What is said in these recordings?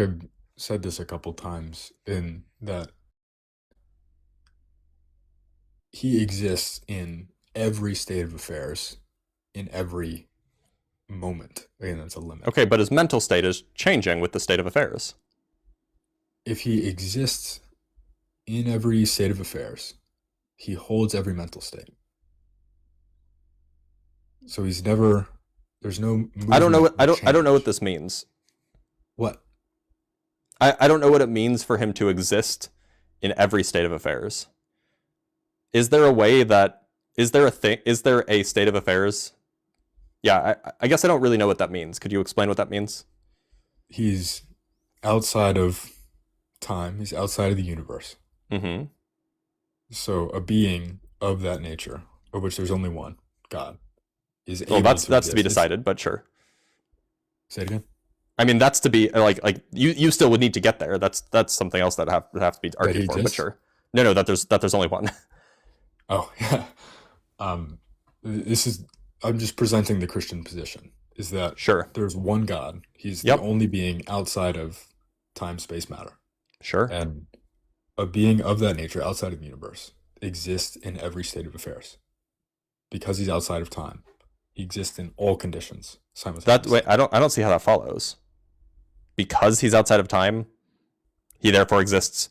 I've said this a couple times in that he exists in every state of affairs, in every moment. Again, that's a limit. Okay, but his mental state is changing with the state of affairs. If he exists in every state of affairs, he holds every mental state. So he's never. There's no I don't know movement what or I don't know what change. this means. What? I don't know what it means for him to exist in every state of affairs. Is there a way that is there a state of affairs? Yeah, I guess I don't really know what that means. Could you explain what that means? He's outside of time. He's outside of the universe. Mm-hmm. So a being of that nature, of which there's only one, God, is Well, able to that's to be exist. decided, but sure. Say it again. I mean, that's to be like you still would need to get there. That's something else that would have to be That he argued for, but exists. sure. No, that there's only one. Oh, yeah. Um, this is. I'm just presenting the Christian position. Is that Sure. there's one God. He's the Yep. only being outside of time, space, matter, Sure. and a being of that nature outside of the universe exists in every state of affairs because he's outside of time. He exists in all conditions That way, simultaneously. I don't see how that follows. Because he's outside of time, he therefore exists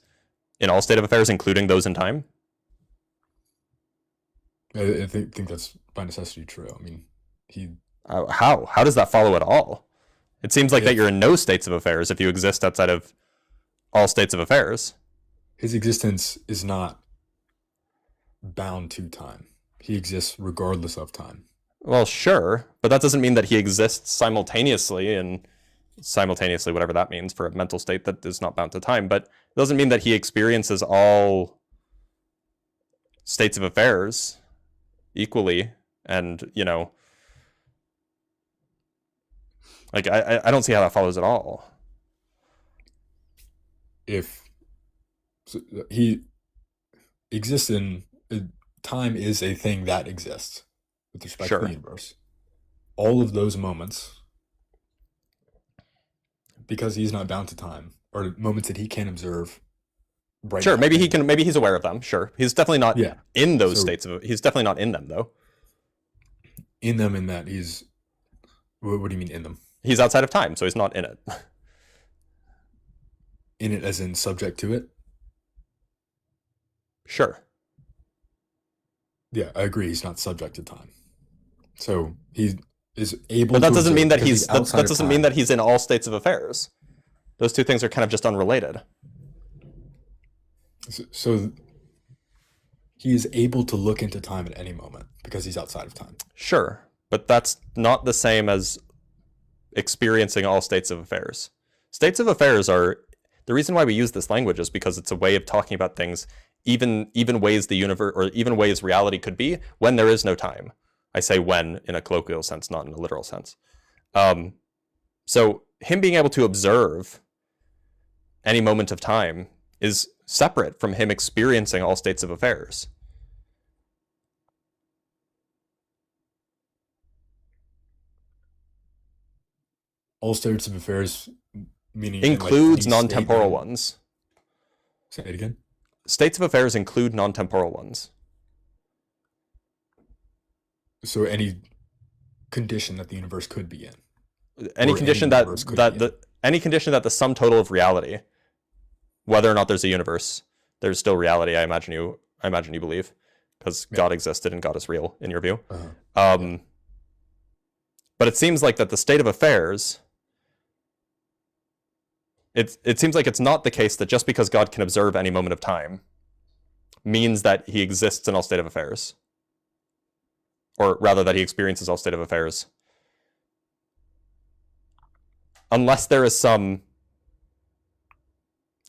in all state of affairs, including those in time. I think that's by necessity true. I mean, he How does that follow at all? It seems like that if you're in no states of affairs if you exist outside of all states of affairs. his existence is not bound to time. He exists regardless of time. Well, sure, but that doesn't mean that he exists simultaneously and simultaneously, whatever that means for a mental state that is not bound to time. But it doesn't mean that he experiences all states of affairs equally. And, like I don't see how that follows at all. If so, he exists in time is a thing that exists with respect to the Sure. universe. All of those moments, because he's not bound to time, are moments that he can observe right Sure, now. maybe he can. Maybe he's aware of them. Sure, he's definitely not Yeah. in those So states of. He's definitely not in them though. in them, in that he's. What do you mean in them? He's outside of time, so he's not in it. In it, as in subject to it. Sure, Yeah, I agree. He's not subject to time, so he is able but that to doesn't mean observe that because he's outside that of doesn't mean time. that he's in all states of affairs. Those two things are kind of just unrelated. So he is able to look into time at any moment because he's outside of time. Sure, but that's not the same as experiencing all states of affairs. States of affairs are the reason why we use this language is because it's a way of talking about things, even ways the universe or even ways reality could be when there is no time. I say when in a colloquial sense, not in a literal sense. So him being able to observe any moment of time is separate from him experiencing all states of affairs. All states of affairs, meaning in like Includes any state non-temporal that. ones. Say it again. States of affairs include non-temporal ones. So any condition that the universe could be in, Any or any condition universe could be in. any condition that the sum total of reality, whether or not there's a universe, there's still reality. I imagine you believe, because Yeah. God existed and God is real in your view. Uh-huh. Yeah. Um, but it seems like that the state of affairs. It seems like it's not the case that just because God can observe any moment of time means that he exists in all state of affairs, or rather that he experiences all state of affairs, unless there is some.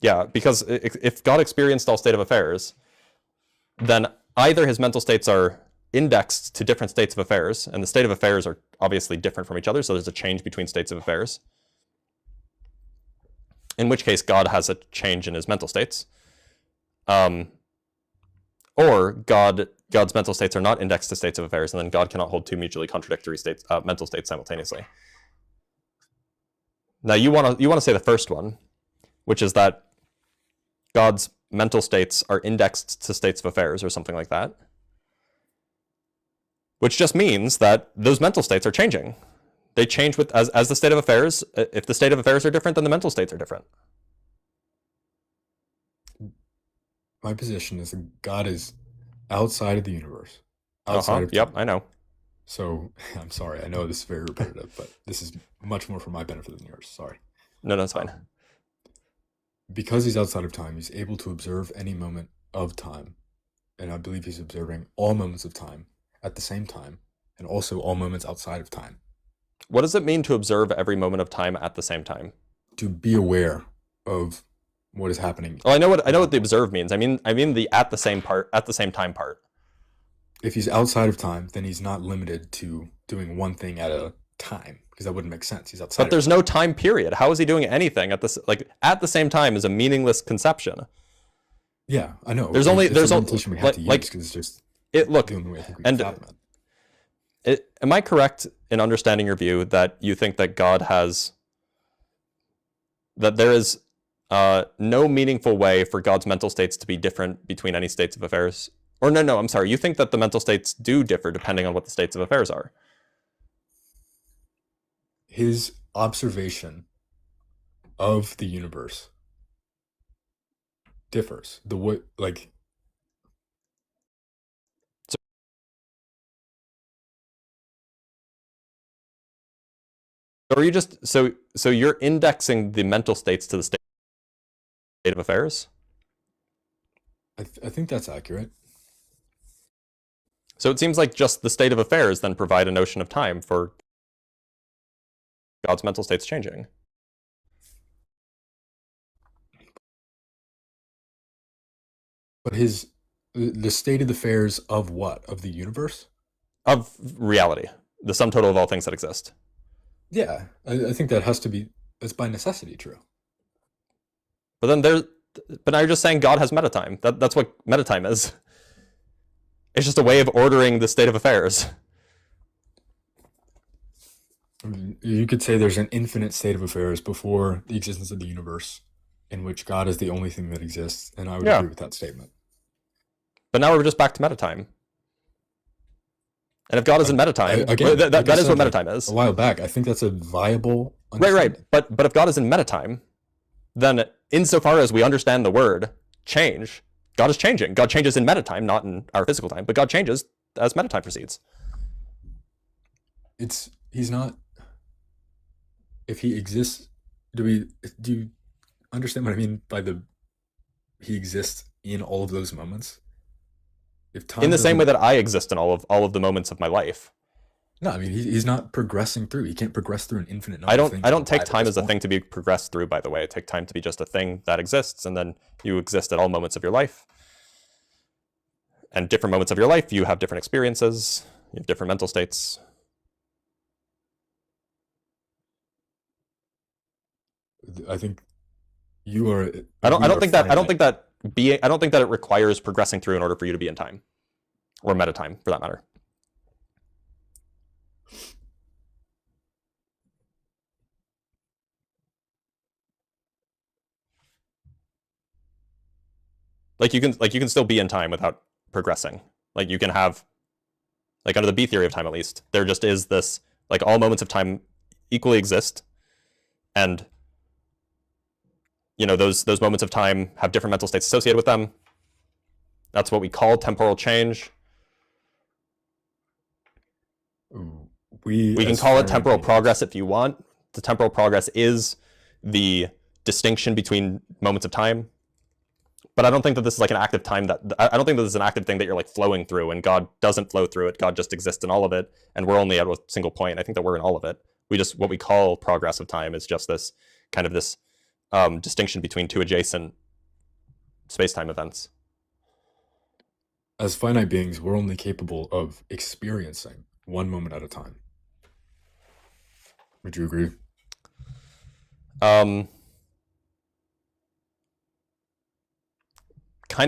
Yeah, because if God experienced all state of affairs, then either his mental states are indexed to different states of affairs, and the state of affairs are obviously different from each other, so there's a change between states of affairs, in which case God has a change in his mental states. Or God's mental states are not indexed to states of affairs, and then God cannot hold two mutually contradictory mental states simultaneously. Now you want to say the first one, which is that God's mental states are indexed to states of affairs or something like that. Which just means that those mental states are changing. They change with as the state of affairs. If the state of affairs are different, then the mental states are different. My position is that God is outside of the universe, outside of Yep, time. I know. So I'm sorry. I know this is very repetitive, but this is much more for my benefit than yours. Sorry. No, that's fine. Because he's outside of time, he's able to observe any moment of time. And I believe he's observing all moments of time at the same time, and also all moments outside of time. What does it mean to observe every moment of time at the same time? To be aware of what is happening. Well, I know what the observe means. I mean the at the same time part. If he's outside of time, then he's not limited to doing one thing at a time, because that wouldn't make sense. He's outside. But there's no time period. How is he doing anything at this at the same time is a meaningless conception. Yeah, I know. There's only we have to use because it's just look, the only way I think we can fathom it. Am I correct in understanding your view that you think that there is no meaningful way for God's mental states to be different between any states of affairs? Or no, I'm sorry. You think that the mental states do differ depending on what the states of affairs are? His observation of the universe differs. The way, like, Or are you just so you're indexing the mental states to the state of affairs? I think that's accurate. So it seems like just the state of affairs then provide a notion of time for God's mental states changing. But the state of affairs of what? Of the universe? Of reality, the sum total of all things that exist. Yeah, I think that has to be, that's by necessity true. But now you're just saying God has metatime. That's what metatime is. It's just a way of ordering the state of affairs. I mean, you could say there's an infinite state of affairs before the existence of the universe, in which God is the only thing that exists, and I would agree with that statement. But now we're just back to metatime. And if God is in metatime, again, that is what metatime is. A while back, I think that's a viable right. But if God is in metatime, then insofar as we understand the word change, God is changing. God changes in metatime, not in our physical time, but God changes as metatime proceeds. He's not. If he exists, do you understand what I mean by he exists in all of those moments? If time in the same way that I exist in all of the moments of my life. No, I mean he's not progressing through. He can't progress through an infinite number. I don't take time as a thing to be progressed through. By the way, I take time to be just a thing that exists, and then you exist at all moments of your life. And different moments of your life, you have different experiences, you have different mental states. I think you are. I don't think that it requires progressing through in order for you to be in time, or metatime for that matter. Like you can still be in time without progressing. Like you can have, like under the B theory of time at least, there just is this, like all moments of time equally exist, and those moments of time have different mental states associated with them. That's what we call temporal change. We can call it temporal progress if you want. The temporal progress is the distinction between moments of time. But I don't think that this is like an active time I don't think that this is an active thing that you're like flowing through, and God doesn't flow through it. God just exists in all of it, and we're only at a single point. I think that we're in all of it. What we call progress of time is just this kind of this distinction between two adjacent space-time events. As finite beings, we're only capable of experiencing one moment at a time. Would you agree? Kind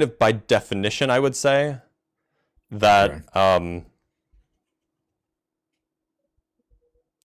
of by definition, I would say that